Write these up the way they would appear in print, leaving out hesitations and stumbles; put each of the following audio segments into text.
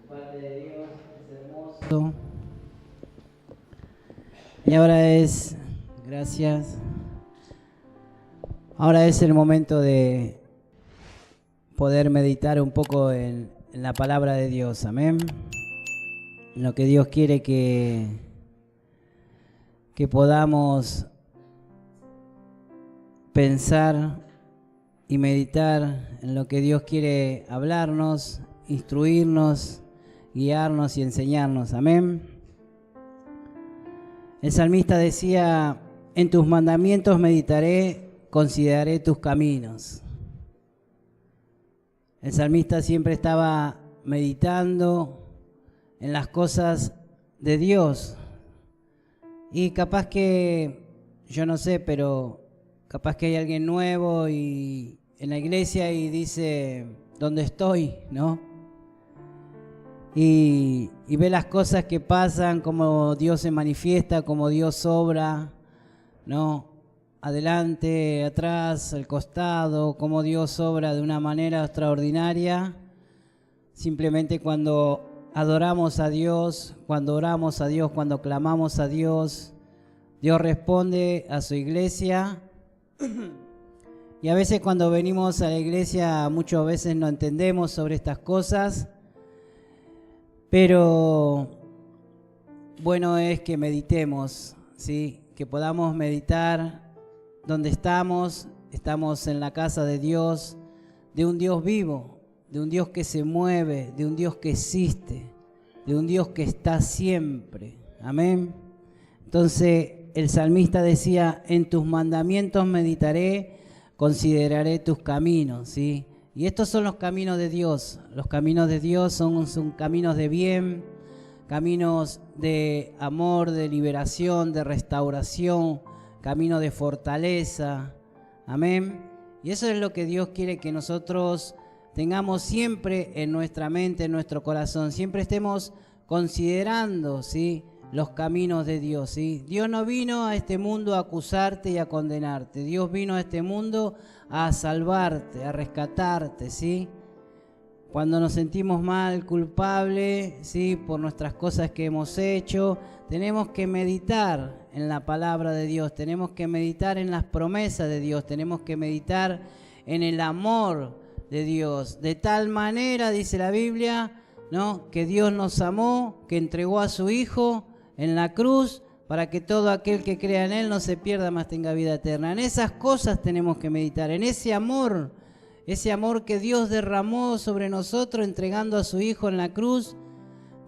Padre de Dios, es hermoso. Y gracias. Ahora es el momento de poder meditar un poco en la palabra de Dios, amén. En lo que Dios quiere que podamos pensar y meditar en lo que Dios quiere hablarnos, instruirnos, guiarnos y enseñarnos, amén. El salmista decía: en tus mandamientos meditaré, consideraré tus caminos. El salmista siempre estaba meditando en las cosas de Dios. Y capaz que, yo no sé, pero capaz que hay alguien nuevo y en la iglesia y dice: ¿dónde estoy? ¿No? Y ve las cosas que pasan, cómo Dios se manifiesta, cómo Dios obra, ¿no? Adelante, atrás, al costado, cómo Dios obra de una manera extraordinaria. Simplemente cuando adoramos a Dios, cuando oramos a Dios, cuando clamamos a Dios, Dios responde a su iglesia. Y a veces cuando venimos a la iglesia, muchas veces no entendemos sobre estas cosas, pero bueno es que meditemos, ¿sí? Que podamos meditar donde estamos en la casa de Dios, de un Dios vivo, de un Dios que se mueve, de un Dios que existe, de un Dios que está siempre, amén. Entonces el salmista decía: en tus mandamientos meditaré, consideraré tus caminos, ¿sí? Y estos son los caminos de Dios. Los caminos de Dios son caminos de bien, caminos de amor, de liberación, de restauración, caminos de fortaleza. Amén. Y eso es lo que Dios quiere que nosotros tengamos siempre en nuestra mente, en nuestro corazón. Siempre estemos considerando, ¿sí?, los caminos de Dios, ¿sí? Dios no vino a este mundo a acusarte y a condenarte. Dios vino a este mundo a salvarte, a rescatarte, ¿sí? Cuando nos sentimos mal, culpables, ¿sí?, por nuestras cosas que hemos hecho, tenemos que meditar en la palabra de Dios, tenemos que meditar en las promesas de Dios, tenemos que meditar en el amor de Dios. De tal manera, dice la Biblia, ¿no?, que Dios nos amó, que entregó a su Hijo en la cruz para que todo aquel que crea en Él no se pierda, mas tenga vida eterna. En esas cosas tenemos que meditar, en ese amor que Dios derramó sobre nosotros entregando a su Hijo en la cruz.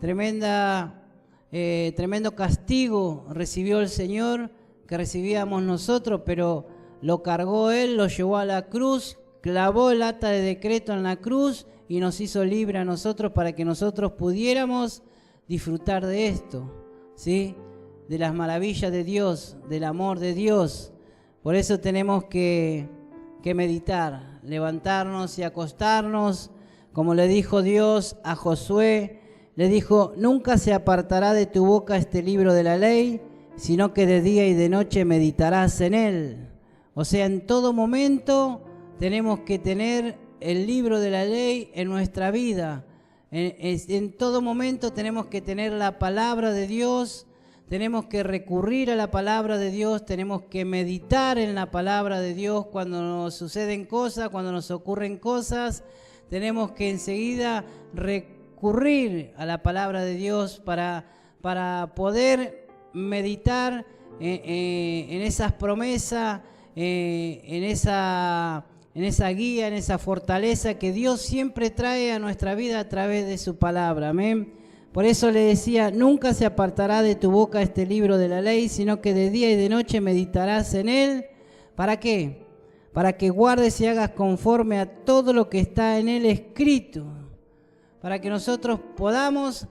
Tremendo castigo recibió el Señor, que recibíamos nosotros, pero lo cargó Él, lo llevó a la cruz, clavó el acta de decreto en la cruz y nos hizo libre a nosotros para que nosotros pudiéramos disfrutar de esto, ¿sí?, de las maravillas de Dios, del amor de Dios. Por eso tenemos que meditar, levantarnos y acostarnos, como le dijo Dios a Josué. Le dijo: nunca se apartará de tu boca este libro de la ley, sino que de día y de noche meditarás en él. O sea, en todo momento tenemos que tener el libro de la ley en nuestra vida. En todo momento tenemos que tener la palabra de Dios, tenemos que recurrir a la palabra de Dios, tenemos que meditar en la palabra de Dios cuando nos suceden cosas, cuando nos ocurren cosas. Tenemos que enseguida recurrir a la palabra de Dios para poder meditar en esas promesas, en esa guía, en esa fortaleza que Dios siempre trae a nuestra vida a través de su palabra, amén. Por eso le decía: nunca se apartará de tu boca este libro de la ley, sino que de día y de noche meditarás en él. ¿Para qué? Para que guardes y hagas conforme a todo lo que está en él escrito, para que nosotros podamos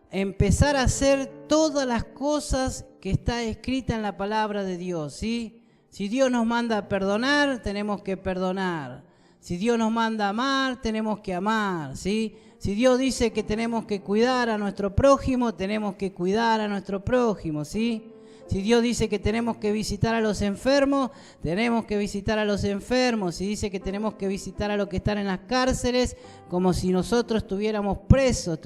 empezar a hacer todas las cosas que está escrita en la palabra de Dios, ¿sí? Si Dios nos manda a perdonar, tenemos que perdonar. Si Dios nos manda a amar, tenemos que amar, ¿sí? Si Dios dice que tenemos que cuidar a nuestro prójimo, tenemos que cuidar a nuestro prójimo, ¿sí? Si Dios dice que tenemos que visitar a los enfermos, tenemos que visitar a los enfermos. Si dice que tenemos que visitar a los que están en las cárceles, como si nosotros estuviéramos presos,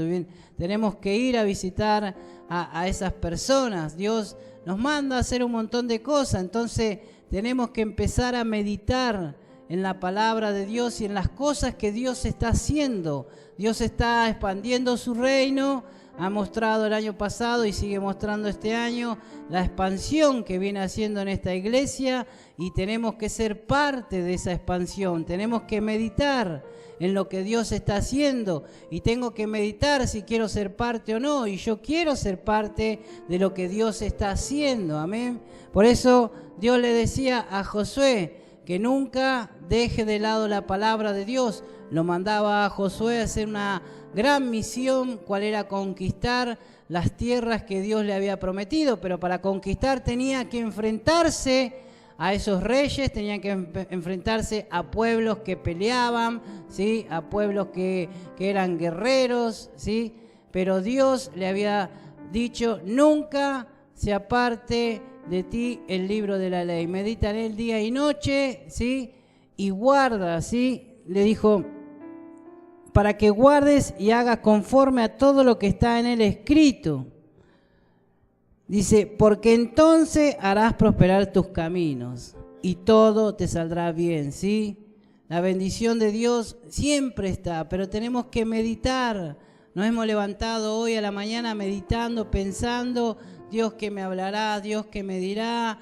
tenemos que ir a visitar a esas personas. Dios nos manda a hacer un montón de cosas, entonces tenemos que empezar a meditar en la palabra de Dios y en las cosas que Dios está haciendo. Dios está expandiendo su reino, ha mostrado el año pasado y sigue mostrando este año la expansión que viene haciendo en esta iglesia, y tenemos que ser parte de esa expansión. Tenemos que meditar en lo que Dios está haciendo, y tengo que meditar si quiero ser parte o no, y yo quiero ser parte de lo que Dios está haciendo, amén. Por eso Dios le decía a Josué que nunca deje de lado la palabra de Dios. Lo mandaba a Josué a hacer una gran misión, cual era conquistar las tierras que Dios le había prometido, pero para conquistar tenía que enfrentarse a esos reyes, tenía que enfrentarse a pueblos que peleaban, ¿sí? A pueblos que eran guerreros, ¿sí? Pero Dios le había dicho: nunca se aparte de ti el libro de la ley, medita en él día y noche, ¿sí? Y guarda, ¿sí? Le dijo, para que guardes y hagas conforme a todo lo que está en él escrito. Dice, porque entonces harás prosperar tus caminos y todo te saldrá bien, ¿sí? La bendición de Dios siempre está, pero tenemos que meditar. Nos hemos levantado hoy a la mañana meditando, pensando, Dios que me hablará, Dios que me dirá,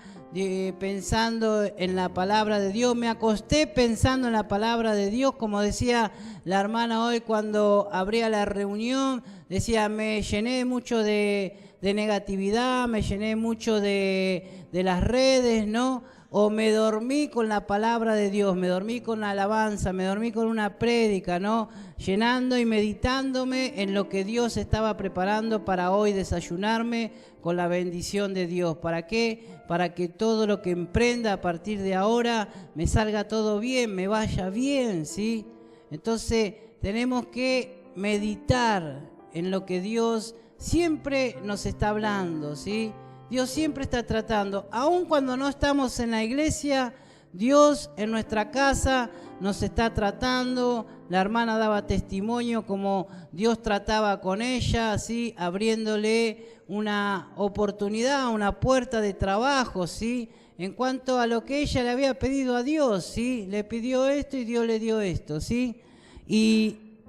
pensando en la palabra de Dios. Me acosté pensando en la palabra de Dios, como decía la hermana hoy cuando abría la reunión, decía, me llené mucho de negatividad, me llené mucho de las redes, ¿no? O me dormí con la palabra de Dios, me dormí con la alabanza, me dormí con una prédica, ¿no? Llenando y meditándome en lo que Dios estaba preparando para hoy, desayunarme con la bendición de Dios. ¿Para qué? Para que todo lo que emprenda a partir de ahora me salga todo bien, me vaya bien, ¿sí? Entonces tenemos que meditar en lo que Dios siempre nos está hablando, ¿sí? Dios siempre está tratando, aun cuando no estamos en la iglesia, Dios en nuestra casa nos está tratando. La hermana daba testimonio como Dios trataba con ella, ¿sí? Abriéndole una oportunidad, una puerta de trabajo, ¿sí? En cuanto a lo que ella le había pedido a Dios, ¿sí? Le pidió esto y Dios le dio esto, ¿sí? Y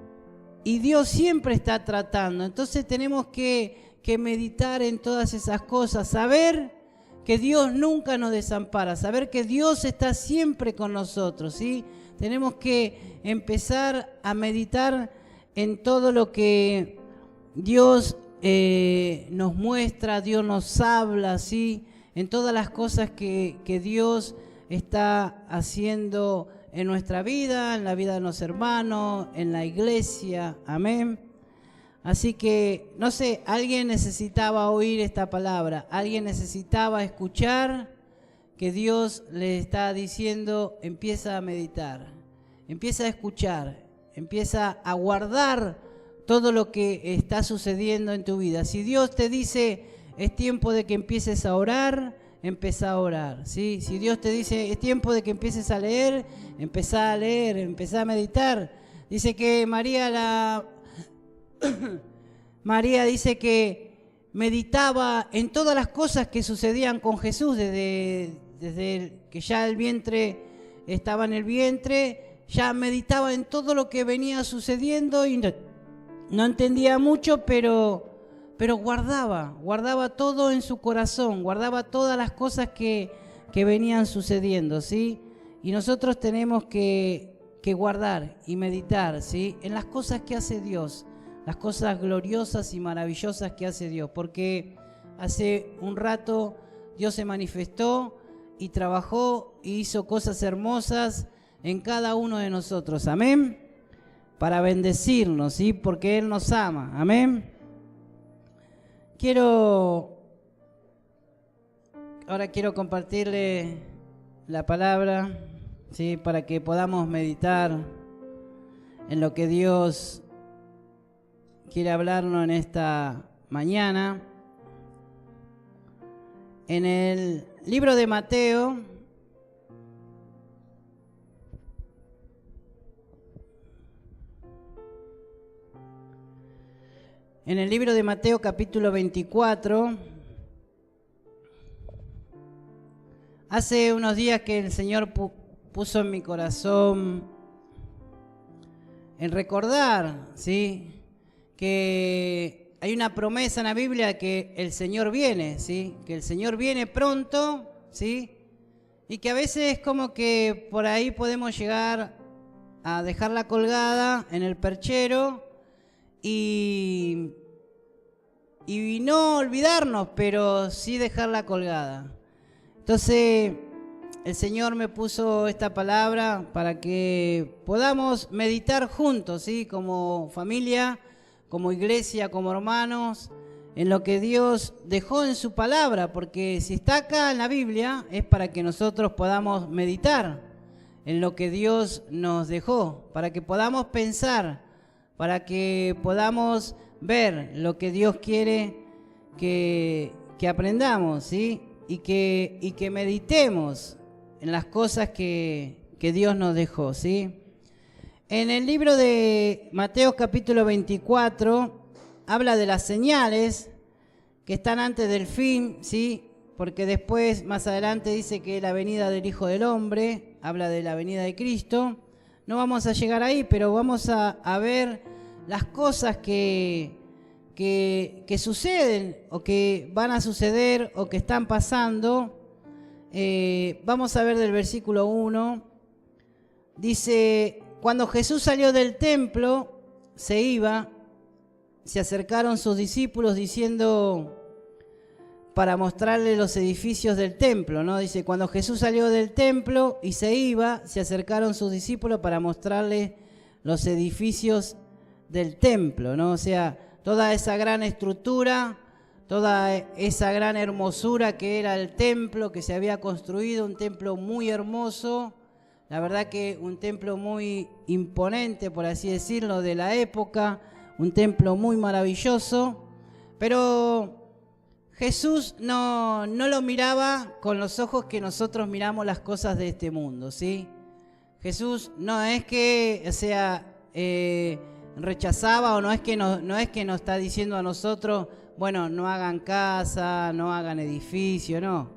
Dios siempre está tratando, entonces tenemos que meditar en todas esas cosas, saber que Dios nunca nos desampara, saber que Dios está siempre con nosotros, ¿sí? Tenemos que empezar a meditar en todo lo que Dios nos muestra, Dios nos habla, ¿sí? En todas las cosas que Dios está haciendo en nuestra vida, en la vida de los hermanos, en la iglesia, amén. Así que, no sé, alguien necesitaba oír esta palabra, alguien necesitaba escuchar que Dios le está diciendo, empieza a meditar, empieza a escuchar, empieza a guardar todo lo que está sucediendo en tu vida. Si Dios te dice, es tiempo de que empieces a orar, empezá a orar, ¿sí? Si Dios te dice, es tiempo de que empieces a leer, empezá a leer, empezá a meditar. Dice que María dice que meditaba en todas las cosas que sucedían con Jesús desde que ya el vientre estaba en el vientre, ya meditaba en todo lo que venía sucediendo y no entendía mucho, pero guardaba todo en su corazón, guardaba todas las cosas que venían sucediendo, ¿sí? Y nosotros tenemos que guardar y meditar, ¿sí? En las cosas que hace Dios, las cosas gloriosas y maravillosas que hace Dios, porque hace un rato Dios se manifestó y trabajó y hizo cosas hermosas en cada uno de nosotros, amén, para bendecirnos, ¿sí? Porque Él nos ama, amén. Ahora quiero compartirle la palabra, ¿sí? Para que podamos meditar en lo que Dios quiere hablarnos en esta mañana. En el libro de Mateo, capítulo 24, hace unos días que el Señor puso en mi corazón el recordar, ¿sí?, que hay una promesa en la Biblia que el Señor viene, ¿sí?, que el Señor viene pronto, ¿sí?, y que a veces como que por ahí podemos llegar a dejarla colgada en el perchero y no olvidarnos, pero sí dejarla colgada. Entonces el Señor me puso esta palabra para que podamos meditar juntos, ¿sí?, como familia, como iglesia, como hermanos, en lo que Dios dejó en su palabra, porque si está acá en la Biblia es para que nosotros podamos meditar en lo que Dios nos dejó, para que podamos pensar, para que podamos ver lo que Dios quiere que aprendamos, ¿sí?, y que meditemos en las cosas que Dios nos dejó, ¿sí? En el libro de Mateo capítulo 24 habla de las señales que están antes del fin, ¿sí?, porque después, más adelante, dice que la venida del Hijo del Hombre, habla de la venida de Cristo. No vamos a llegar ahí, pero vamos a ver las cosas que suceden o que van a suceder o que están pasando. Vamos a ver del versículo 1. Dice: cuando Jesús salió del templo, se acercaron sus discípulos diciendo, para mostrarle los edificios del templo, ¿no? Dice, cuando Jesús salió del templo y se acercaron sus discípulos para mostrarle los edificios del templo, ¿no? O sea, toda esa gran estructura, toda esa gran hermosura que era el templo que se había construido, un templo muy hermoso, la verdad que un templo muy imponente, por así decirlo, de la época, un templo muy maravilloso, pero Jesús no lo miraba con los ojos que nosotros miramos las cosas de este mundo, ¿sí? Jesús no es que, o sea, rechazaba, o no es que nos está diciendo a nosotros, bueno, no hagan casa, no hagan edificio, no.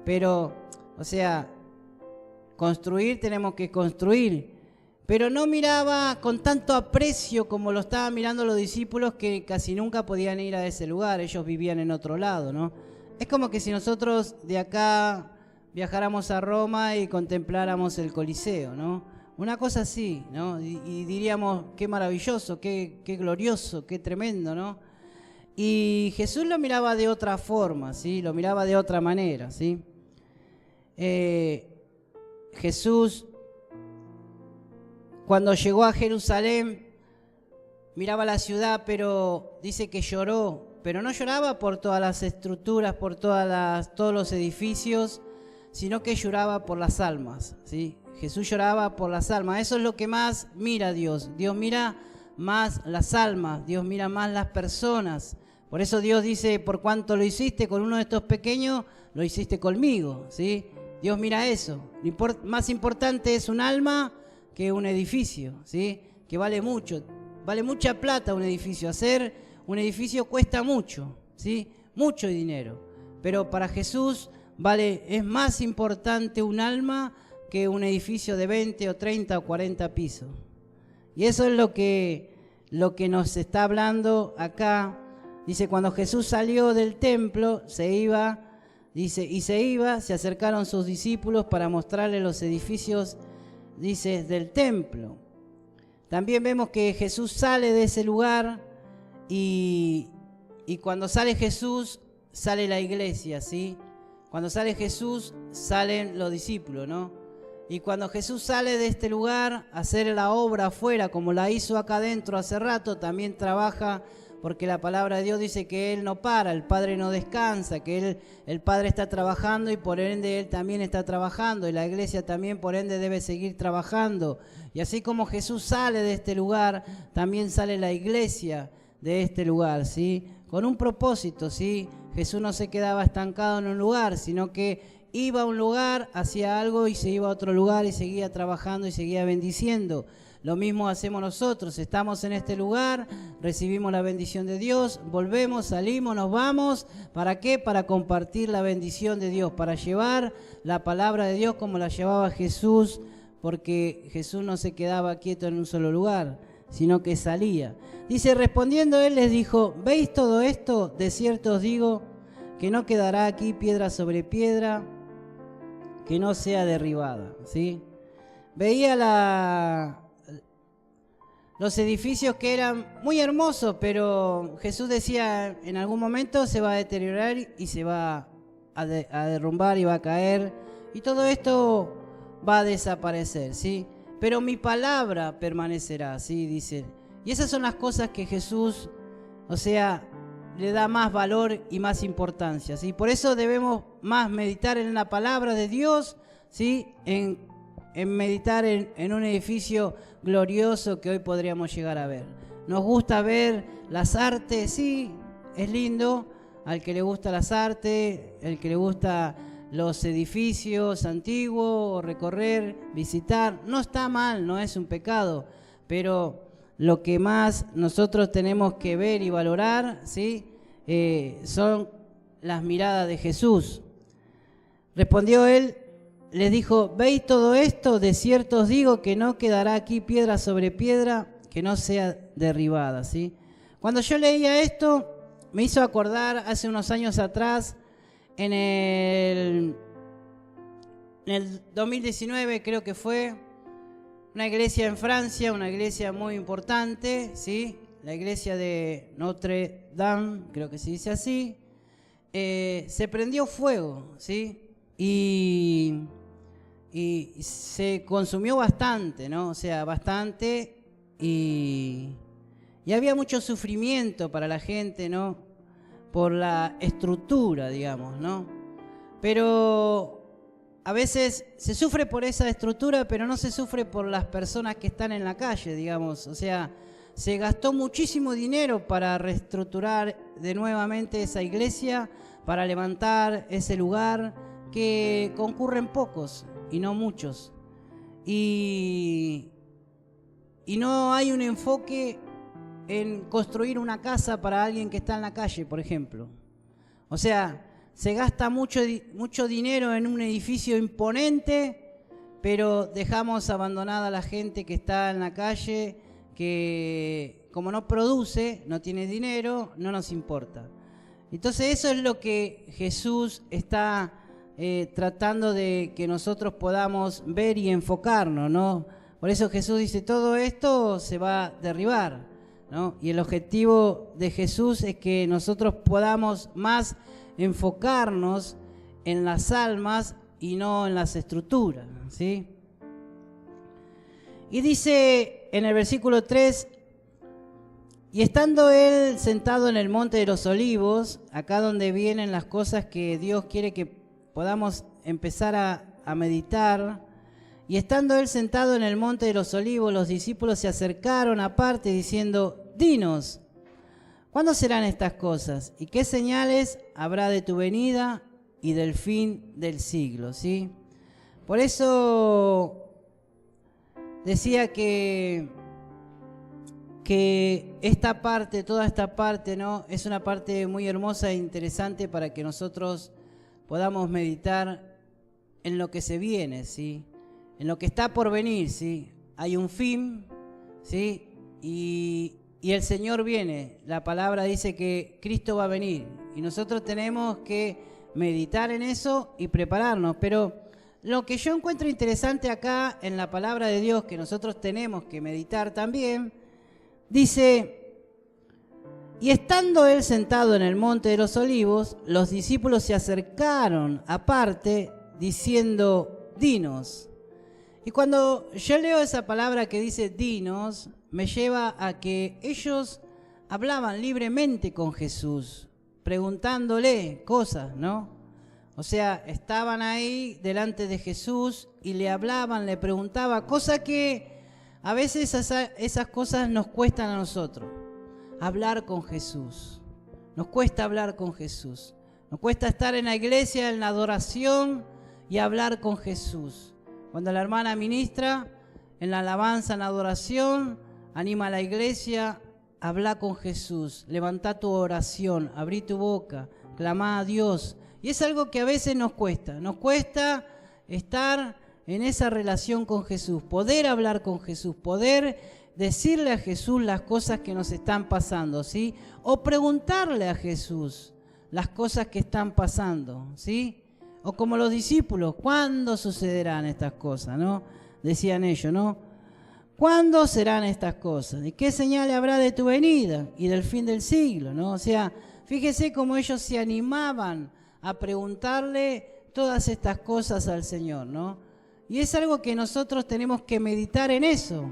Pero, o sea, construir tenemos que construir. Pero no miraba con tanto aprecio como lo estaban mirando los discípulos, que casi nunca podían ir a ese lugar, ellos vivían en otro lado, ¿no? Es como que si nosotros de acá viajáramos a Roma y contempláramos el Coliseo, ¿no? Una cosa así, ¿no? Y diríamos, qué maravilloso, qué glorioso, qué tremendo, ¿no? Y Jesús lo miraba de otra forma, ¿sí? Lo miraba de otra manera, ¿sí? Jesús, cuando llegó a Jerusalén, miraba la ciudad, pero dice que lloró, pero no lloraba por todas las estructuras, por todos los edificios, sino que lloraba por las almas, ¿sí? Jesús lloraba por las almas. Eso es lo que más mira Dios. Dios mira más las almas, Dios mira más las personas. Por eso Dios dice, por cuanto lo hiciste con uno de estos pequeños, lo hiciste conmigo, ¿sí? Dios mira eso. Más importante es un alma que un edificio, ¿sí? Que vale mucho, vale mucha plata un edificio. Hacer un edificio cuesta mucho, ¿sí? Mucho dinero. Pero para Jesús es más importante un alma que un edificio de 20 o 30 o 40 pisos. Y eso es lo que nos está hablando acá. Dice, cuando Jesús salió del templo, se acercaron sus discípulos para mostrarle los edificios, dice, del templo. También vemos que Jesús sale de ese lugar y cuando sale Jesús, sale la iglesia, ¿sí? Cuando sale Jesús, salen los discípulos, ¿no? Y cuando Jesús sale de este lugar a hacer la obra afuera, como la hizo acá adentro hace rato, también trabaja, porque la palabra de Dios dice que Él no para, el Padre no descansa, que el Padre está trabajando y por ende Él también está trabajando, y la iglesia también por ende debe seguir trabajando. Y así como Jesús sale de este lugar, también sale la iglesia de este lugar, ¿sí? Con un propósito, ¿sí? Jesús no se quedaba estancado en un lugar, sino que iba a un lugar, hacía algo y se iba a otro lugar y seguía trabajando y seguía bendiciendo. Lo mismo hacemos nosotros, estamos en este lugar, recibimos la bendición de Dios, volvemos, salimos, nos vamos. ¿Para qué? Para compartir la bendición de Dios, para llevar la palabra de Dios como la llevaba Jesús, porque Jesús no se quedaba quieto en un solo lugar, sino que salía. Dice, respondiendo él les dijo, ¿veis todo esto? De cierto os digo que no quedará aquí piedra sobre piedra que no sea derribada, ¿sí? Veía los edificios que eran muy hermosos, pero Jesús decía, en algún momento se va a deteriorar y se va a derrumbar y va a caer, y todo esto va a desaparecer, ¿sí? Pero mi palabra permanecerá, ¿sí? Dice. Y esas son las cosas que Jesús, o sea, le da más valor y más importancia, ¿sí? Por eso debemos más meditar en la palabra de Dios, ¿sí? En meditar en un edificio glorioso que hoy podríamos llegar a ver. Nos gusta ver las artes, sí, es lindo, al que le gusta las artes, el que le gusta los edificios antiguos, recorrer, visitar, no está mal, no es un pecado, pero lo que más nosotros tenemos que ver y valorar, ¿sí? Son las miradas de Jesús. Respondió él, les dijo, ¿veis todo esto? De cierto os digo que no quedará aquí piedra sobre piedra que no sea derribada, ¿sí? Cuando yo leía esto, me hizo acordar hace unos años atrás, en el 2019 creo que fue, una iglesia en Francia, una iglesia muy importante, ¿sí? La iglesia de Notre Dame, creo que se dice así, se prendió fuego, ¿sí? Y se consumió bastante, ¿no? O sea, bastante, y había mucho sufrimiento para la gente, ¿no? Por la estructura, digamos, ¿no? Pero a veces se sufre por esa estructura, pero no se sufre por las personas que están en la calle, digamos. O sea, se gastó muchísimo dinero para reestructurar de nuevamente esa iglesia, para levantar ese lugar, que concurren pocos y no muchos. Y no hay un enfoque en construir una casa para alguien que está en la calle, por ejemplo. O sea, se gasta mucho dinero en un edificio imponente, pero dejamos abandonada a la gente que está en la calle, que como no produce, no tiene dinero, no nos importa. Entonces eso es lo que Jesús está tratando de que nosotros podamos ver y enfocarnos, ¿no? Por eso Jesús dice, todo esto se va a derribar, ¿no? Y el objetivo de Jesús es que nosotros podamos más enfocarnos en las almas y no en las estructuras, ¿sí? Y dice en el versículo 3, y estando él sentado en el monte de los olivos, acá donde vienen las cosas que Dios quiere que podamos empezar a meditar, y estando él sentado en el monte de los olivos, los discípulos se acercaron aparte diciendo, dinos, ¿cuándo serán estas cosas? ¿Y qué señales habrá de tu venida y del fin del siglo? ¿Sí? Por eso decía que esta parte, toda esta parte, ¿no? Es una parte muy hermosa e interesante para que nosotros podamos meditar en lo que se viene, ¿sí? En lo que está por venir, ¿sí? Hay un fin, ¿sí? Y el Señor viene. La palabra dice que Cristo va a venir. Y nosotros tenemos que meditar en eso y prepararnos. Pero lo que yo encuentro interesante acá en la palabra de Dios, que nosotros tenemos que meditar también, dice, y estando él sentado en el monte de los olivos, los discípulos se acercaron aparte diciendo, dinos. Y cuando yo leo esa palabra que dice dinos, me lleva a que ellos hablaban libremente con Jesús, preguntándole cosas, ¿no? O sea, estaban ahí delante de Jesús y le hablaban, le preguntaban, cosa que a veces esas cosas nos cuestan a nosotros, hablar con Jesús. Nos cuesta hablar con Jesús. Nos cuesta estar en la iglesia, en la adoración y hablar con Jesús. Cuando la hermana ministra, en la alabanza, en la adoración, anima a la iglesia, habla con Jesús, levanta tu oración, abrí tu boca, clama a Dios. Y es algo que a veces nos cuesta estar en esa relación con Jesús, poder hablar con Jesús, poder decirle a Jesús las cosas que nos están pasando, ¿sí? O preguntarle a Jesús las cosas que están pasando, ¿sí? O como los discípulos, ¿cuándo sucederán estas cosas, no? Decían ellos, ¿no? ¿Cuándo serán estas cosas? ¿Y qué señal habrá de tu venida y del fin del siglo, no? O sea, fíjese cómo ellos se animaban a preguntarle todas estas cosas al Señor, ¿no? Y es algo que nosotros tenemos que meditar en eso,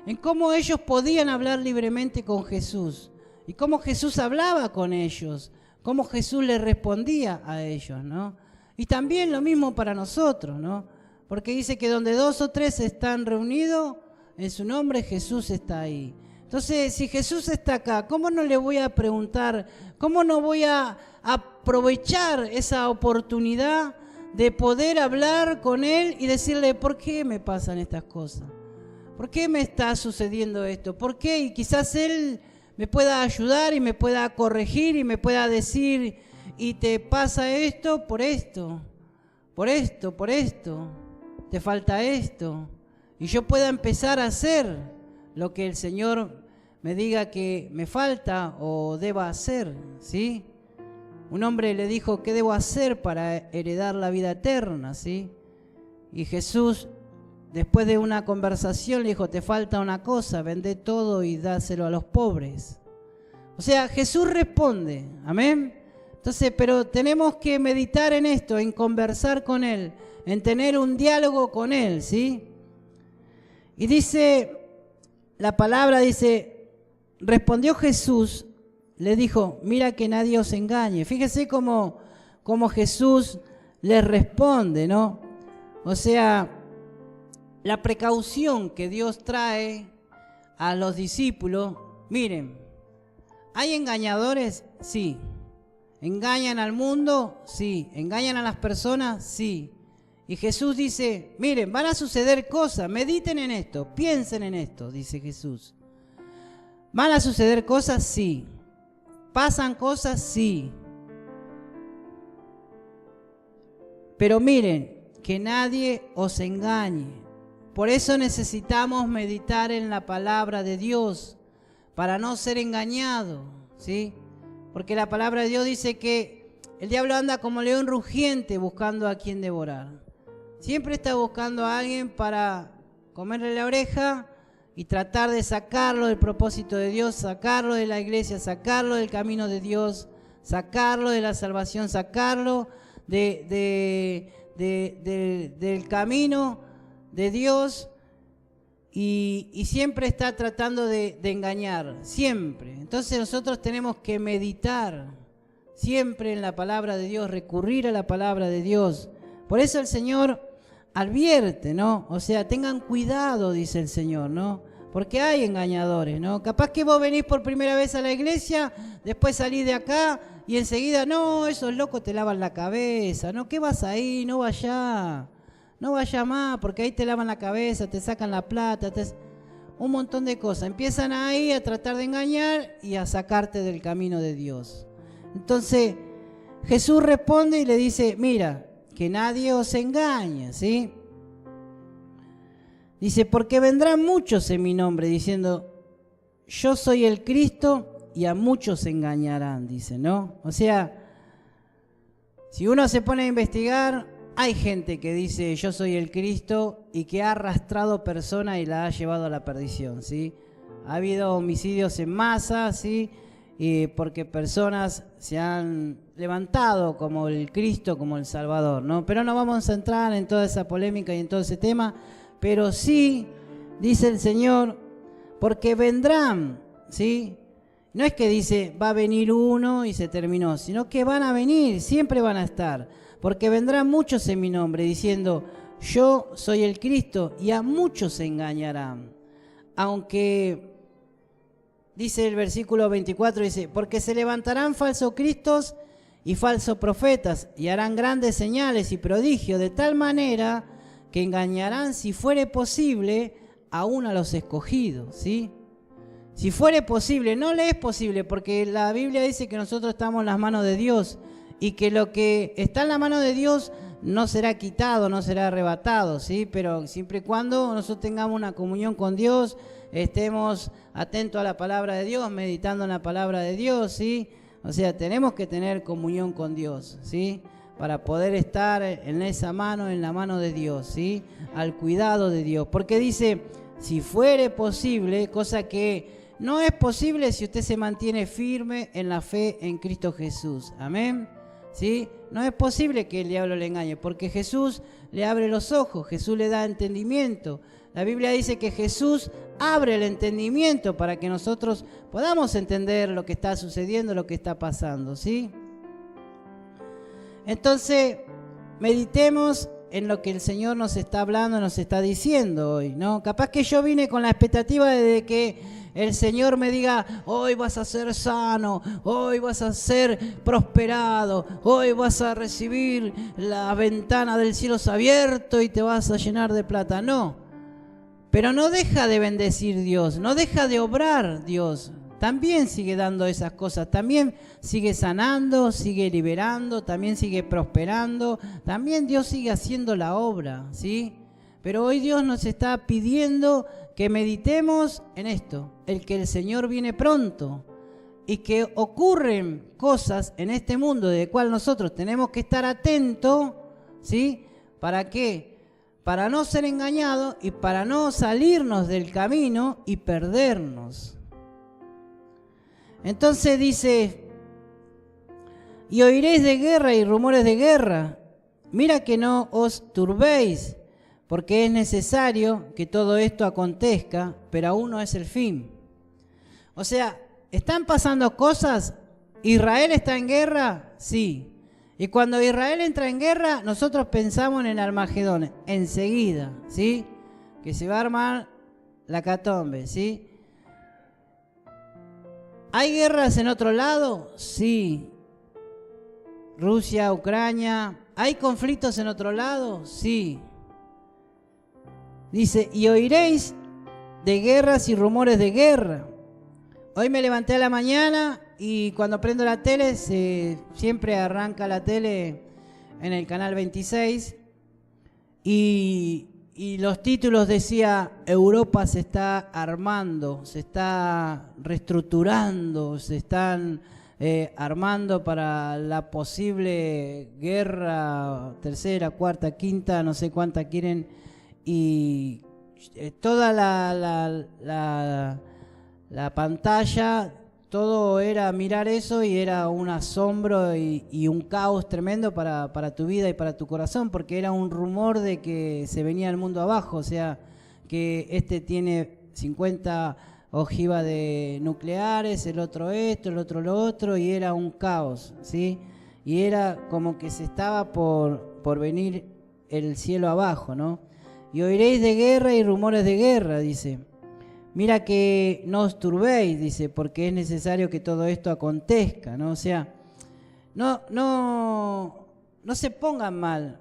en cómo ellos podían hablar libremente con Jesús y cómo Jesús hablaba con ellos, cómo Jesús les respondía a ellos, ¿no? Y también lo mismo para nosotros, ¿no? Porque dice que donde 2 o 3 están reunidos, en su nombre Jesús está ahí. Entonces, si Jesús está acá, ¿cómo no le voy a preguntar? ¿Cómo no voy a aprovechar esa oportunidad de poder hablar con Él y decirle, ¿por qué me pasan estas cosas? ¿Por qué me está sucediendo esto? ¿Por qué? Y quizás Él me pueda ayudar y me pueda corregir y me pueda decir, y te pasa esto por esto, por esto, por esto, te falta esto. Y yo pueda empezar a hacer lo que el Señor me diga que me falta o deba hacer, ¿sí? Un hombre le dijo, ¿qué debo hacer para heredar la vida eterna, ¿sí? Y Jesús, después de una conversación, le dijo, te falta una cosa, vende todo y dáselo a los pobres. O sea, Jesús responde, amén. Entonces, pero tenemos que meditar en esto, en conversar con Él, en tener un diálogo con Él, ¿sí? Y dice, la palabra dice, respondió Jesús, le dijo, mira que nadie os engañe. Fíjese cómo Jesús les responde, ¿no? O sea, la precaución que Dios trae a los discípulos. Miren, ¿hay engañadores? Sí. ¿Engañan al mundo? Sí. ¿Engañan a las personas? Sí. Y Jesús dice, miren, van a suceder cosas, mediten en esto, piensen en esto, dice Jesús. ¿Van a suceder cosas? Sí. ¿Pasan cosas? Sí. Pero miren, que nadie os engañe. Por eso necesitamos meditar en la palabra de Dios, para no ser engañado, ¿sí? Porque la palabra de Dios dice que el diablo anda como león rugiente buscando a quien devorar. Siempre está buscando a alguien para comerle la oreja y tratar de sacarlo del propósito de Dios, sacarlo de la iglesia, sacarlo del camino de Dios, sacarlo de la salvación, sacarlo del camino de Dios y siempre está tratando de engañar, siempre. Entonces nosotros tenemos que meditar siempre en la palabra de Dios, recurrir a la palabra de Dios. Por eso el Señor advierte, ¿no? O sea, tengan cuidado, dice el Señor, ¿no? Porque hay engañadores, ¿no? Capaz que vos venís por primera vez a la iglesia, después salís de acá y enseguida, no, esos locos te lavan la cabeza, ¿no? ¿Qué vas ahí? No vayas más, porque ahí te lavan la cabeza, te sacan la plata, un montón de cosas. Empiezan ahí a tratar de engañar y a sacarte del camino de Dios. Entonces, Jesús responde y le dice, mira, que nadie os engañe, ¿sí? Dice, porque vendrán muchos en mi nombre diciendo, yo soy el Cristo, y a muchos engañarán, dice, ¿no? O sea, si uno se pone a investigar, hay gente que dice, yo soy el Cristo, y que ha arrastrado personas y la ha llevado a la perdición, ¿sí? Ha habido homicidios en masa, ¿sí? Y porque personas se han levantado como el Cristo, como el Salvador, ¿no? Pero no vamos a entrar en toda esa polémica y en todo ese tema, pero sí, dice el Señor, porque vendrán, ¿sí? No es que dice, va a venir uno y se terminó, sino que van a venir, siempre van a estar, porque vendrán muchos en mi nombre diciendo, yo soy el Cristo, y a muchos se engañarán. Aunque dice el versículo 24, dice, porque se levantarán falsos cristos y falsos profetas, y harán grandes señales y prodigios, de tal manera que engañarán, si fuere posible, aún a los escogidos, ¿sí? Si fuere posible, no le es posible, porque la Biblia dice que nosotros estamos en las manos de Dios, y que lo que está en la mano de Dios no será quitado, no será arrebatado, ¿sí? Pero siempre y cuando nosotros tengamos una comunión con Dios, estemos atentos a la palabra de Dios, meditando en la palabra de Dios, ¿sí? O sea, tenemos que tener comunión con Dios, ¿sí? Para poder estar en esa mano, en la mano de Dios, ¿sí? Al cuidado de Dios. Porque dice, si fuere posible, cosa que no es posible si usted se mantiene firme en la fe en Cristo Jesús. Amén. ¿Sí? No es posible que el diablo le engañe, porque Jesús le abre los ojos, Jesús le da entendimiento. La Biblia dice que Jesús abre el entendimiento para que nosotros podamos entender lo que está sucediendo, lo que está pasando, ¿sí? Entonces, meditemos en lo que el Señor nos está hablando, nos está diciendo hoy, ¿no? Capaz que yo vine con la expectativa de que el Señor me diga, hoy vas a ser sano, hoy vas a ser prosperado, hoy vas a recibir la ventana del cielo abierto y te vas a llenar de plata. No, pero no deja de bendecir Dios, no deja de obrar Dios. También sigue dando esas cosas, también sigue sanando, sigue liberando, también sigue prosperando, también Dios sigue haciendo la obra, ¿sí? Pero hoy Dios nos está pidiendo que meditemos en esto, el que el Señor viene pronto y que ocurren cosas en este mundo de cual nosotros tenemos que estar atentos, ¿sí? ¿Para qué? Para no ser engañados y para no salirnos del camino y perdernos. Entonces dice, y oiréis de guerra y rumores de guerra. Mira que no os turbéis, porque es necesario que todo esto acontezca, pero aún no es el fin. O sea, ¿están pasando cosas? ¿Israel está en guerra? Sí. Y cuando Israel entra en guerra, nosotros pensamos en el Armagedón, enseguida, ¿sí? Que se va a armar la catombe, ¿sí? ¿Hay guerras en otro lado? Sí. Rusia, Ucrania. ¿Hay conflictos en otro lado? Sí. Dice, y oiréis de guerras y rumores de guerra. Hoy me levanté a la mañana y cuando prendo la tele, siempre arranca la tele en el canal 26 y los títulos decía, Europa se está armando, se está reestructurando, se están armando para la posible guerra, tercera, cuarta, quinta, no sé cuánta quieren, y toda la pantalla, todo era mirar eso y era un asombro y un caos tremendo para tu vida y para tu corazón, porque era un rumor de que se venía el mundo abajo, o sea, que este tiene 50 ojivas de nucleares, el otro esto, el otro lo otro, y era un caos, ¿sí? Y era como que se estaba por venir el cielo abajo, ¿no? Y oiréis de guerra y rumores de guerra, dice. Mira que no os turbéis, dice, porque es necesario que todo esto acontezca, ¿no? O sea, no se pongan mal.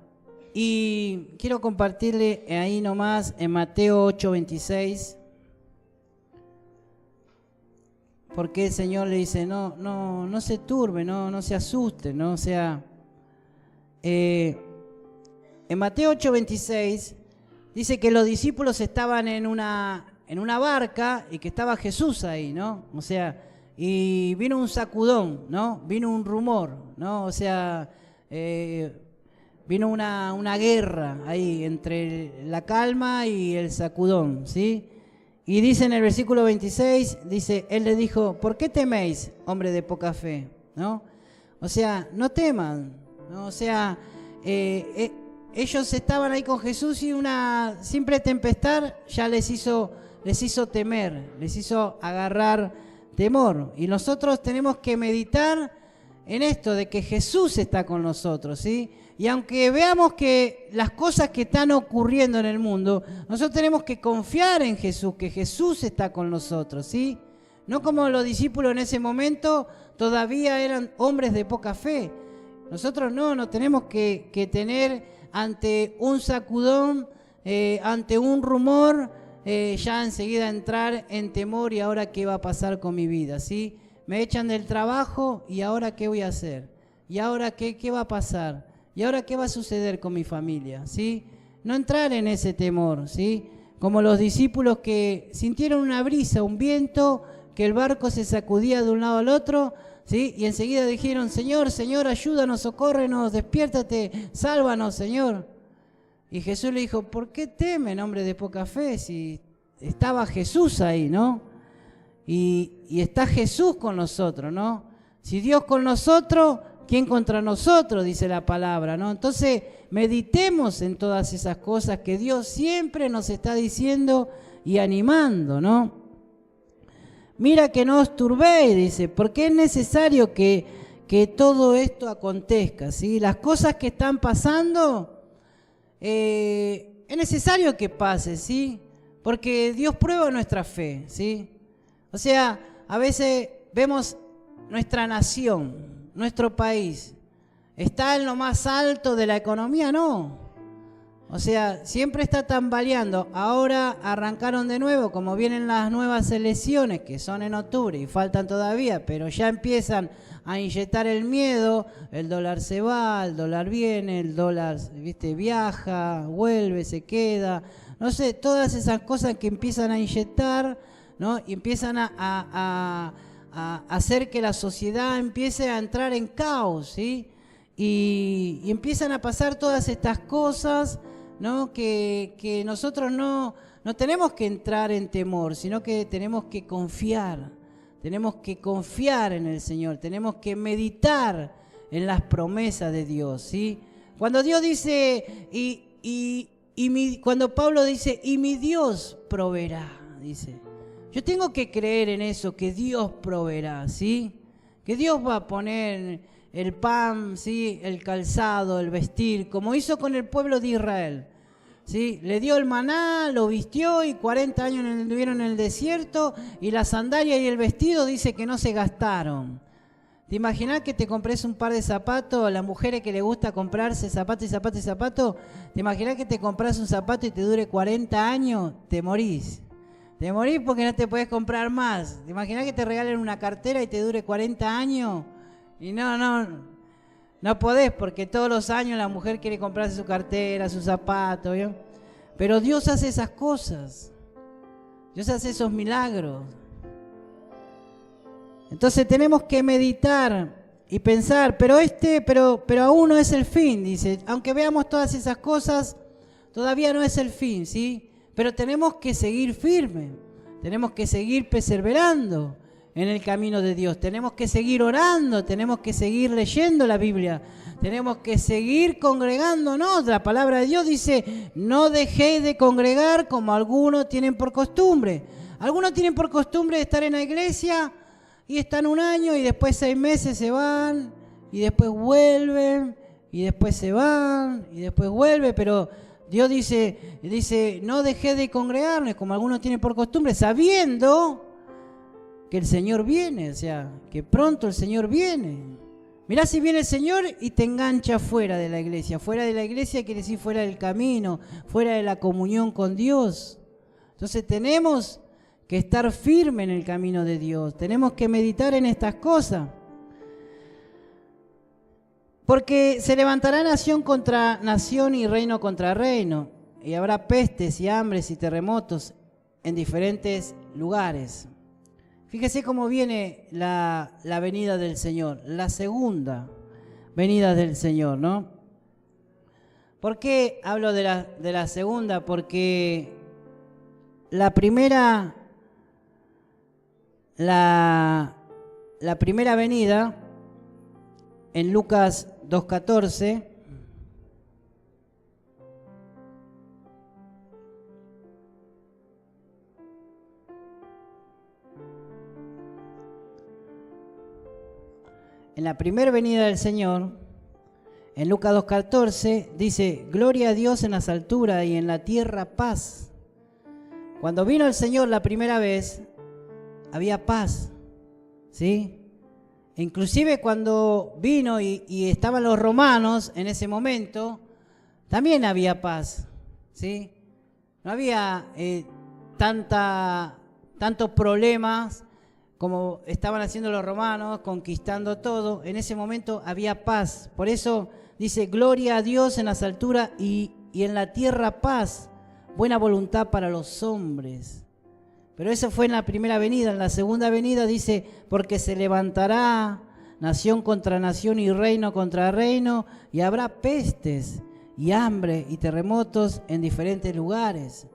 Y quiero compartirle ahí nomás en Mateo 8:26, porque el Señor le dice, no se turbe, no se asuste, ¿no? O sea, en Mateo 8:26 dice que los discípulos estaban en una barca y que estaba Jesús ahí, ¿no? O sea, y vino un sacudón, ¿no? Vino un rumor, ¿no? O sea, vino una guerra ahí entre la calma y el sacudón, ¿sí? Y dice en el versículo 26, dice, Él le dijo, ¿por qué teméis, hombre de poca fe? ¿No? O sea, no teman, ¿no? O sea, ellos estaban ahí con Jesús y una simple tempestad ya les hizo temer, les hizo agarrar temor. Y nosotros tenemos que meditar en esto de que Jesús está con nosotros, ¿sí? Y aunque veamos que las cosas que están ocurriendo en el mundo, nosotros tenemos que confiar en Jesús, que Jesús está con nosotros, ¿sí? No como los discípulos en ese momento todavía eran hombres de poca fe. Nosotros no tenemos que tener ante un sacudón, ante un rumor, ya enseguida entrar en temor y ahora qué va a pasar con mi vida, ¿sí? Me echan del trabajo y ahora qué voy a hacer, y ahora qué va a pasar, y ahora qué va a suceder con mi familia, ¿sí? No entrar en ese temor, ¿sí? Como los discípulos que sintieron una brisa, un viento, que el barco se sacudía de un lado al otro, ¿sí? Y enseguida dijeron, Señor, Señor, ayúdanos, socórrenos, despiértate, sálvanos, Señor. Y Jesús le dijo, ¿por qué temen, hombre de poca fe? Si estaba Jesús ahí, ¿no? Y está Jesús con nosotros, ¿no? Si Dios con nosotros, ¿quién contra nosotros? Dice la palabra, ¿no? Entonces, meditemos en todas esas cosas que Dios siempre nos está diciendo y animando, ¿no? Mira que no os turbéis, dice, porque es necesario que todo esto acontezca, ¿sí? Las cosas que están pasando, es necesario que pase, ¿sí? Porque Dios prueba nuestra fe, ¿sí? O sea, a veces vemos nuestra nación, nuestro país, ¿está en lo más alto de la economía? No. O sea, siempre está tambaleando. Ahora arrancaron de nuevo, como vienen las nuevas elecciones, que son en octubre y faltan todavía, pero ya empiezan a inyectar el miedo, el dólar se va, el dólar viene, el dólar, viste, viaja, vuelve, se queda, no sé, todas esas cosas que empiezan a inyectar, ¿no? Y empiezan a hacer que la sociedad empiece a entrar en caos, ¿sí? Y empiezan a pasar todas estas cosas, ¿no? Que nosotros no tenemos que entrar en temor, sino que tenemos que confiar en el Señor, tenemos que meditar en las promesas de Dios, ¿sí? Cuando Dios dice, cuando Pablo dice, y mi Dios proveerá, dice, yo tengo que creer en eso, que Dios proveerá, ¿sí? Que Dios va a poner el pan, ¿sí? El calzado, el vestir, como hizo con el pueblo de Israel, ¿sí? Le dio el maná, lo vistió y 40 años estuvieron en el desierto y la sandalia y el vestido dice que no se gastaron. ¿Te imaginas que te compres un par de zapatos? A las mujeres que les gusta comprarse zapato y zapato y zapato, ¿te imaginas que te compras un zapato y te dure 40 años? Te morís. Te morís porque no te puedes comprar más. ¿Te imaginas que te regalen una cartera y te dure 40 años? Y no podés, porque todos los años la mujer quiere comprarse su cartera, su zapato, ¿vio? Pero Dios hace esas cosas. Dios hace esos milagros. Entonces tenemos que meditar y pensar, pero aún no es el fin, dice. Aunque veamos todas esas cosas, todavía no es el fin, ¿sí? Pero tenemos que seguir firmes, tenemos que seguir perseverando en el camino de Dios, tenemos que seguir orando, tenemos que seguir leyendo la Biblia, tenemos que seguir congregándonos. La palabra de Dios dice, no dejéis de congregar como algunos tienen por costumbre. Algunos tienen por costumbre de estar en la iglesia y están un año y después 6 meses se van y después vuelven y después se van y después vuelven, pero Dios dice, no dejé de congregarnos como algunos tienen por costumbre, sabiendo que el Señor viene, o sea, que pronto el Señor viene. Mirá si viene el Señor y te engancha fuera de la iglesia. Fuera de la iglesia quiere decir fuera del camino, fuera de la comunión con Dios. Entonces tenemos que estar firmes en el camino de Dios, tenemos que meditar en estas cosas. Porque se levantará nación contra nación y reino contra reino, y habrá pestes y hambres y terremotos en diferentes lugares. Fíjese cómo viene la venida del Señor, la segunda venida del Señor, ¿no? ¿Por qué hablo de la segunda? Porque la primera venida en Lucas 2:14, en la primera venida del Señor, en Lucas 2:14, dice, gloria a Dios en las alturas y en la tierra paz. Cuando vino el Señor la primera vez, había paz, ¿sí? Inclusive cuando vino y estaban los romanos en ese momento, también había paz, ¿sí? No había tantos problemas como estaban haciendo los romanos, conquistando todo. En ese momento había paz. Por eso dice, gloria a Dios en las alturas y en la tierra paz, buena voluntad para los hombres. Pero eso fue en la primera venida. En la segunda venida dice, porque se levantará nación contra nación y reino contra reino, y habrá pestes y hambre y terremotos en diferentes lugares.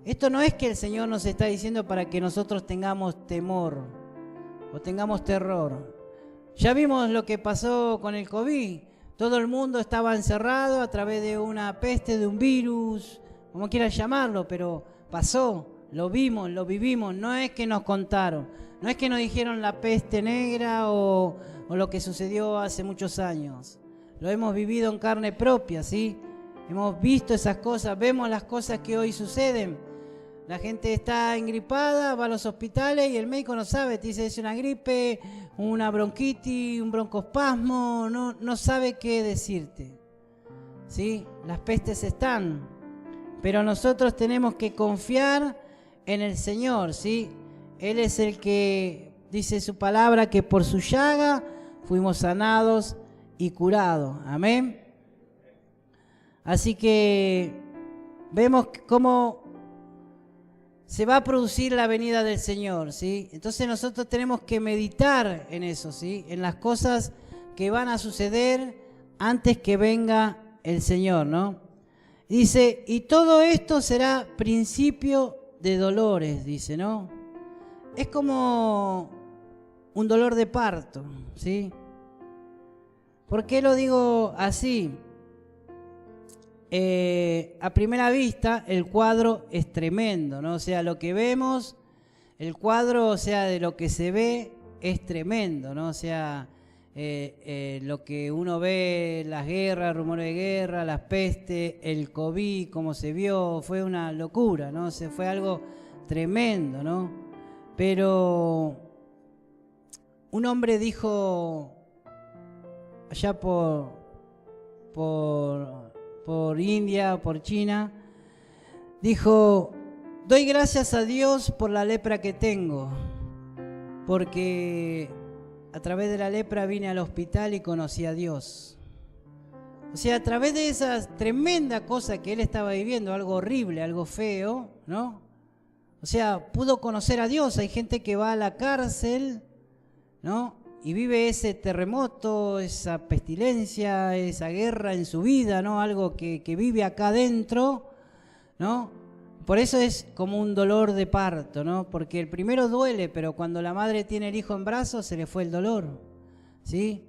Esto no es que el Señor nos está diciendo para que nosotros tengamos temor o tengamos terror. Ya vimos lo que pasó con el COVID. Todo el mundo estaba encerrado a través de una peste, de un virus, como quieran llamarlo, pero pasó. Lo vimos, lo vivimos, no es que nos contaron, no es que nos dijeron la peste negra o lo que sucedió hace muchos años. Lo hemos vivido en carne propia, ¿sí? Hemos visto esas cosas, vemos las cosas que hoy suceden. La gente está engripada, va a los hospitales y el médico no sabe, te dice es una gripe, una bronquitis, un broncoespasmo, no sabe qué decirte, ¿sí? Las pestes están, pero nosotros tenemos que confiar en el Señor, ¿sí? Él es el que dice su palabra que por su llaga fuimos sanados y curados. Amén. Así que vemos cómo se va a producir la venida del Señor, ¿sí? Entonces nosotros tenemos que meditar en eso, ¿sí? En las cosas que van a suceder antes que venga el Señor, ¿no? Dice, y todo esto será principio de dolores, dice, ¿no? Es como un dolor de parto, ¿sí? ¿Por qué lo digo así? A primera vista el cuadro es tremendo, ¿no? O sea, lo que vemos, el cuadro, o sea, de lo que se ve es tremendo, ¿no? O sea, lo que uno ve, las guerras, rumores de guerra, las pestes, el COVID, como se vio, fue una locura, ¿no? O sea, fue algo tremendo, ¿no? Pero un hombre dijo allá por India, por China, dijo, doy gracias a Dios por la lepra que tengo, porque a través de la lepra vine al hospital y conocí a Dios. O sea, a través de esa tremenda cosa que él estaba viviendo, algo horrible, algo feo, ¿no? O sea, pudo conocer a Dios. Hay gente que va a la cárcel, ¿no? Y vive ese terremoto, esa pestilencia, esa guerra en su vida, ¿no? Algo que vive acá adentro, ¿no? Por eso es como un dolor de parto, ¿no? Porque el primero duele, pero cuando la madre tiene el hijo en brazos se le fue el dolor, ¿sí?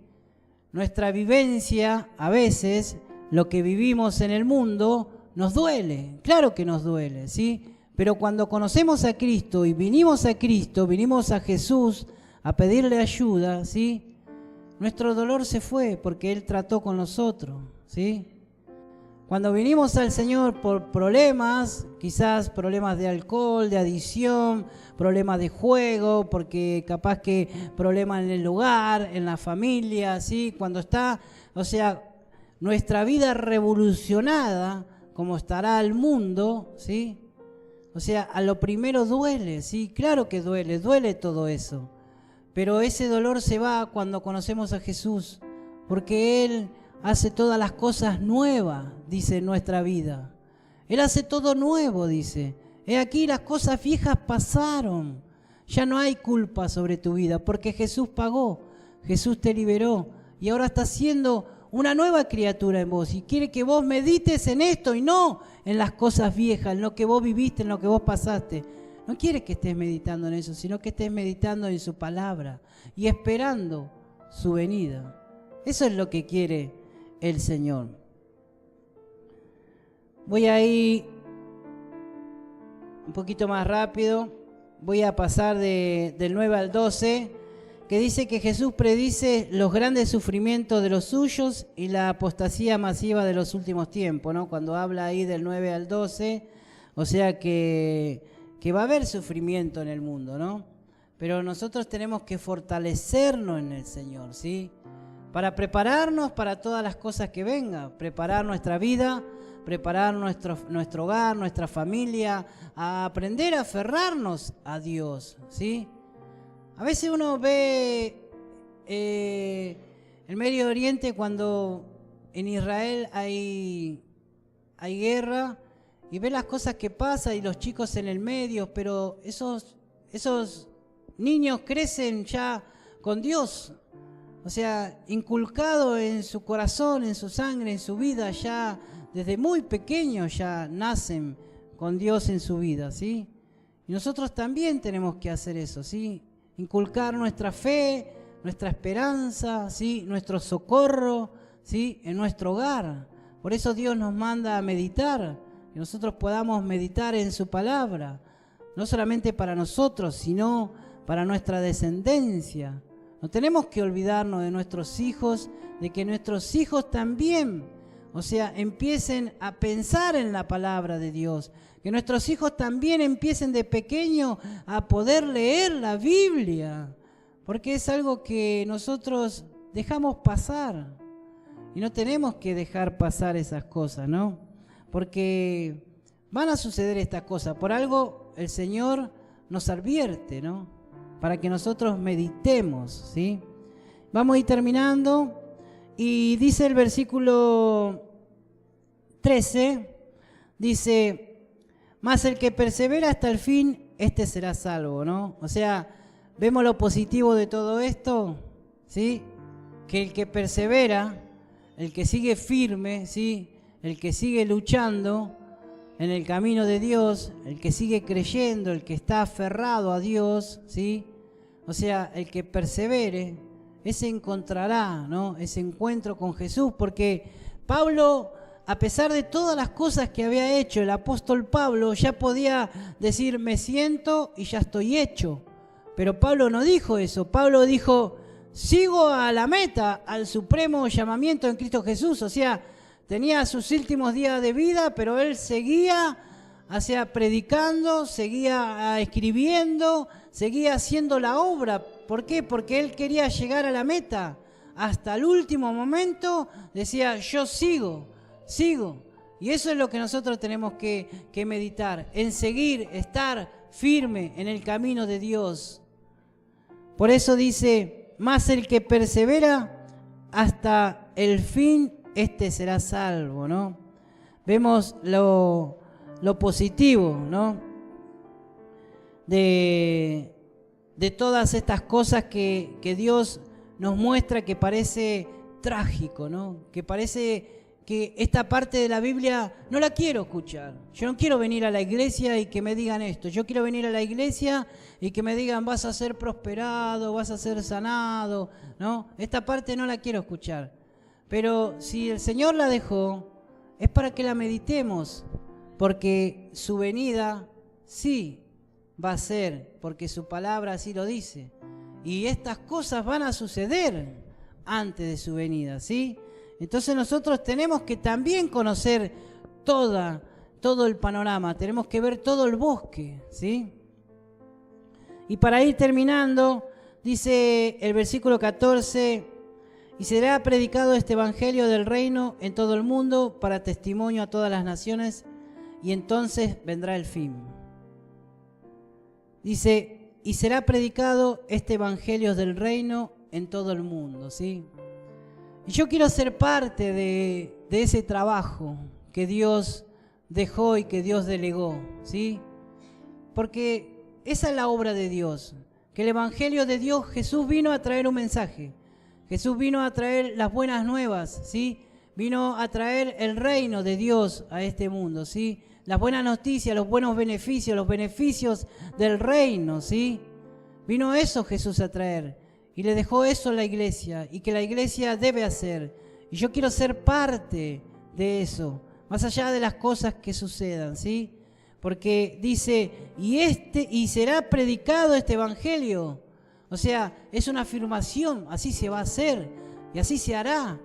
Nuestra vivencia, a veces, lo que vivimos en el mundo, nos duele, claro que nos duele, ¿sí? Pero cuando conocemos a Cristo y vinimos a Cristo, vinimos a Jesús a pedirle ayuda, ¿sí? Nuestro dolor se fue porque Él trató con nosotros, ¿sí? Cuando vinimos al Señor por problemas, quizás problemas de alcohol, de adicción, problemas de juego, porque capaz que problemas en el lugar, en la familia, ¿sí? Cuando está, o sea, nuestra vida revolucionada, como estará el mundo, ¿sí? O sea, a lo primero duele, ¿sí? Claro que duele todo eso. Pero ese dolor se va cuando conocemos a Jesús, porque Él hace todas las cosas nuevas, dice, en nuestra vida. Él hace todo nuevo, dice. He aquí las cosas viejas pasaron. Ya no hay culpa sobre tu vida, porque Jesús pagó, Jesús te liberó, y ahora está haciendo una nueva criatura en vos, y quiere que vos medites en esto, y no en las cosas viejas, en lo que vos viviste, en lo que vos pasaste. No quiere que estés meditando en eso, sino que estés meditando en su palabra, y esperando su venida. Eso es lo que quiere el Señor. Voy a ir un poquito más rápido. Voy a pasar del 9 al 12, que dice que Jesús predice los grandes sufrimientos de los suyos y la apostasía masiva de los últimos tiempos, ¿no? Cuando habla ahí del 9 al 12, o sea que va a haber sufrimiento en el mundo, ¿no? pero nosotros tenemos que fortalecernos en el Señor, ¿sí? Para prepararnos para todas las cosas que vengan, preparar nuestra vida, preparar nuestro hogar, nuestra familia, a aprender a aferrarnos a Dios, ¿sí? A veces uno ve el Medio Oriente cuando en Israel hay guerra y ve las cosas que pasan y los chicos en el medio, pero esos niños crecen ya con Dios, o sea, inculcado en su corazón, en su sangre, en su vida, ya desde muy pequeños ya nacen con Dios en su vida, ¿sí? Y nosotros también tenemos que hacer eso, ¿sí? Inculcar nuestra fe, nuestra esperanza, ¿sí? Nuestro socorro, ¿sí? En nuestro hogar. Por eso Dios nos manda a meditar, que nosotros podamos meditar en su palabra, no solamente para nosotros, sino para nuestra descendencia. No tenemos que olvidarnos de nuestros hijos, de que nuestros hijos también, o sea, empiecen a pensar en la palabra de Dios, que nuestros hijos también empiecen de pequeño a poder leer la Biblia, porque es algo que nosotros dejamos pasar y no tenemos que dejar pasar esas cosas, ¿no? Porque van a suceder estas cosas, por algo el Señor nos advierte, ¿no? Para que nosotros meditemos, ¿sí? Vamos a ir terminando y dice el versículo 13, dice, mas el que persevera hasta el fin, este será salvo, ¿no? O sea, vemos lo positivo de todo esto, ¿sí? Que el que persevera, el que sigue firme, ¿sí? El que sigue luchando en el camino de Dios, el que sigue creyendo, el que está aferrado a Dios, ¿sí? O sea, el que persevere, ese encontrará, ¿no? Ese encuentro con Jesús, porque Pablo, a pesar de todas las cosas que había hecho, el apóstol Pablo ya podía decir, me siento y ya estoy hecho. Pero Pablo no dijo eso, Pablo dijo, sigo a la meta, al supremo llamamiento en Cristo Jesús, o sea, tenía sus últimos días de vida, pero él seguía, predicando, seguía escribiendo, seguía haciendo la obra. ¿Por qué? Porque él quería llegar a la meta. Hasta el último momento decía, yo sigo. Y eso es lo que nosotros tenemos que meditar, en seguir, estar firme en el camino de Dios. Por eso dice, más el que persevera hasta el fin, este será salvo, ¿no? Vemos lo positivo, ¿no? De todas estas cosas que Dios nos muestra, que parece trágico, ¿no? Que parece que esta parte de la Biblia no la quiero escuchar. Yo no quiero venir a la iglesia y que me digan esto. Yo quiero venir a la iglesia y que me digan vas a ser prosperado, vas a ser sanado, ¿no? Esta parte no la quiero escuchar. Pero si el Señor la dejó, es para que la meditemos, porque su venida sí va a ser, porque su palabra así lo dice. Y estas cosas van a suceder antes de su venida, ¿sí? Entonces nosotros tenemos que también conocer todo el panorama, tenemos que ver todo el bosque, ¿sí? Y para ir terminando, dice el versículo 14, y será predicado este evangelio del reino en todo el mundo para testimonio a todas las naciones, y entonces vendrá el fin. Dice, y será predicado este evangelio del reino en todo el mundo, ¿sí? Y yo quiero ser parte de ese trabajo que Dios dejó y que Dios delegó, ¿sí? Porque esa es la obra de Dios, que el evangelio de Dios, Jesús vino a traer un mensaje. Jesús vino a traer las buenas nuevas, ¿sí? Vino a traer el reino de Dios a este mundo, ¿sí? Las buenas noticias, los buenos beneficios, los beneficios del reino, ¿sí? Vino eso Jesús a traer y le dejó eso a la iglesia y que la iglesia debe hacer. Y yo quiero ser parte de eso, más allá de las cosas que sucedan, ¿sí? Porque dice, y será predicado este evangelio. O sea, es una afirmación, así se va a hacer y así se hará.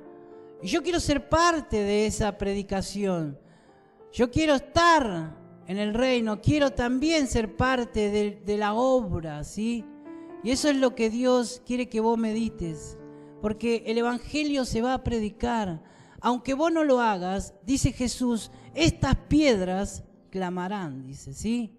Y yo quiero ser parte de esa predicación. Yo quiero estar en el reino, quiero también ser parte de la obra, ¿sí? Y eso es lo que Dios quiere que vos medites, porque el evangelio se va a predicar. Aunque vos no lo hagas, dice Jesús, estas piedras clamarán, dice, ¿sí?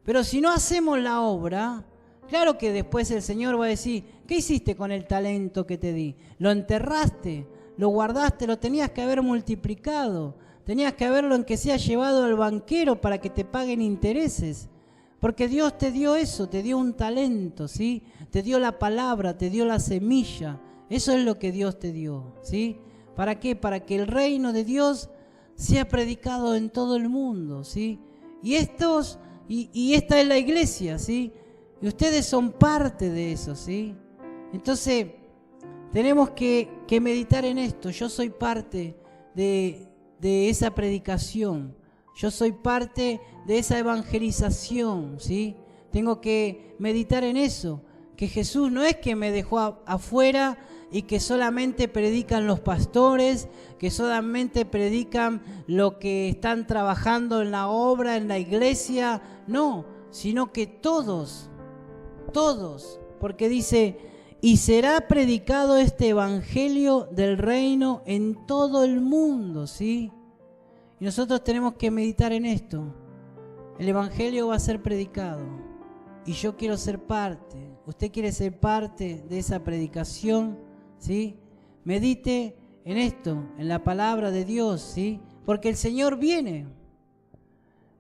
Pero si no hacemos la obra, claro que después el Señor va a decir, ¿qué hiciste con el talento que te di? ¿Lo enterraste? ¿Lo guardaste? ¿Lo tenías que haber multiplicado? ¿Tenías que haberlo en que sea llevado al banquero para que te paguen intereses? Porque Dios te dio eso, te dio un talento, ¿sí? Te dio la palabra, te dio la semilla. Eso es lo que Dios te dio, ¿sí? ¿Para qué? Para que el reino de Dios sea predicado en todo el mundo, ¿sí? Y esta es la iglesia, ¿sí? Y ustedes son parte de eso, ¿sí? Entonces, tenemos que meditar en esto. Yo soy parte de esa predicación. Yo soy parte de esa evangelización, ¿sí? Tengo que meditar en eso, que Jesús no es que me dejó afuera y que solamente predican los pastores, que solamente predican los que están trabajando en la obra, en la iglesia, no, sino que todos, porque dice, y será predicado este evangelio del reino en todo el mundo, ¿sí? Y nosotros tenemos que meditar en esto. El evangelio va a ser predicado y yo quiero ser parte. Usted quiere ser parte de esa predicación, ¿sí? Medite en esto, en la palabra de Dios, ¿sí? Porque el Señor viene.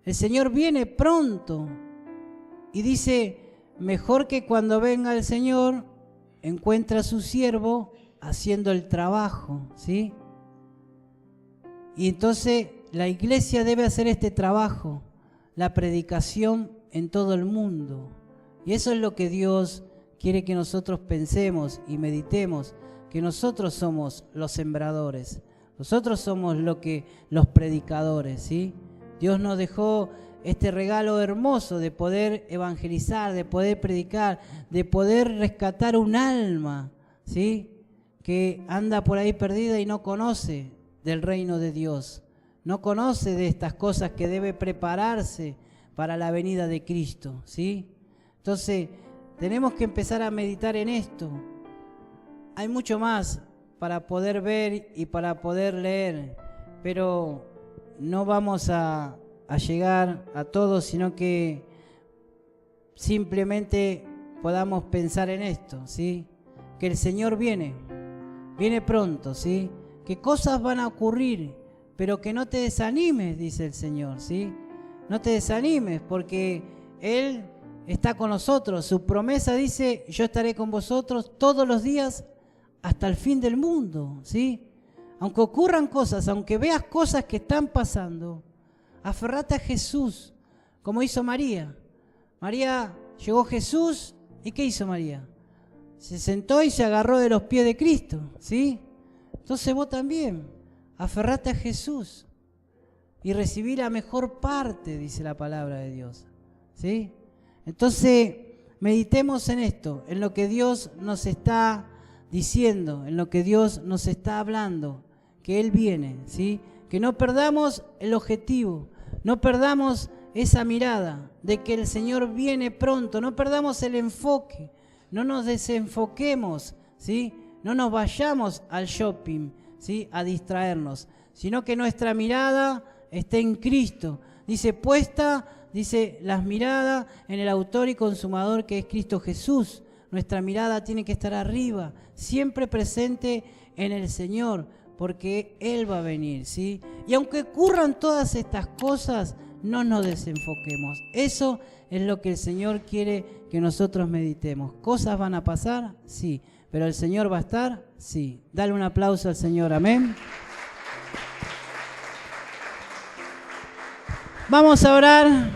El Señor viene pronto. Y dice, mejor que cuando venga el Señor, encuentra a su siervo haciendo el trabajo, ¿sí? Y entonces la iglesia debe hacer este trabajo, la predicación en todo el mundo. Y eso es lo que Dios quiere que nosotros pensemos y meditemos, que nosotros somos los sembradores, nosotros somos los predicadores, ¿sí? Dios nos dejó este regalo hermoso de poder evangelizar, de poder predicar, de poder rescatar un alma, ¿sí? Que anda por ahí perdida y no conoce del reino de Dios, no conoce de estas cosas que debe prepararse para la venida de Cristo, ¿sí? Entonces, tenemos que empezar a meditar en esto. Hay mucho más para poder ver y para poder leer, pero no vamos a llegar a todo, sino que simplemente podamos pensar en esto, ¿sí? Que el Señor viene pronto, ¿sí? Que cosas van a ocurrir, pero que no te desanimes, dice el Señor, ¿sí? No te desanimes, porque Él está con nosotros. Su promesa dice, yo estaré con vosotros todos los días hasta el fin del mundo, ¿sí? Aunque ocurran cosas, aunque veas cosas que están pasando, aferrate a Jesús, como hizo María. María, llegó Jesús, ¿y qué hizo María? Se sentó y se agarró de los pies de Cristo, ¿sí? Entonces vos también, aferrate a Jesús y recibí la mejor parte, dice la palabra de Dios, ¿sí? Entonces, meditemos en esto, en lo que Dios nos está diciendo, en lo que Dios nos está hablando, que Él viene, ¿sí? Que no perdamos el objetivo, no perdamos esa mirada de que el Señor viene pronto, no perdamos el enfoque, no nos desenfoquemos, ¿sí? No nos vayamos al shopping, ¿sí? A distraernos, sino que nuestra mirada esté en Cristo. Dice, puesta, dice, las miradas en el autor y consumador que es Cristo Jesús. Nuestra mirada tiene que estar arriba, siempre presente en el Señor, porque Él va a venir, ¿sí? Y aunque ocurran todas estas cosas, no nos desenfoquemos. Eso es lo que el Señor quiere que nosotros meditemos. ¿Cosas van a pasar? Sí. ¿Pero el Señor va a estar? Sí. Dale un aplauso al Señor, amén. Vamos a orar.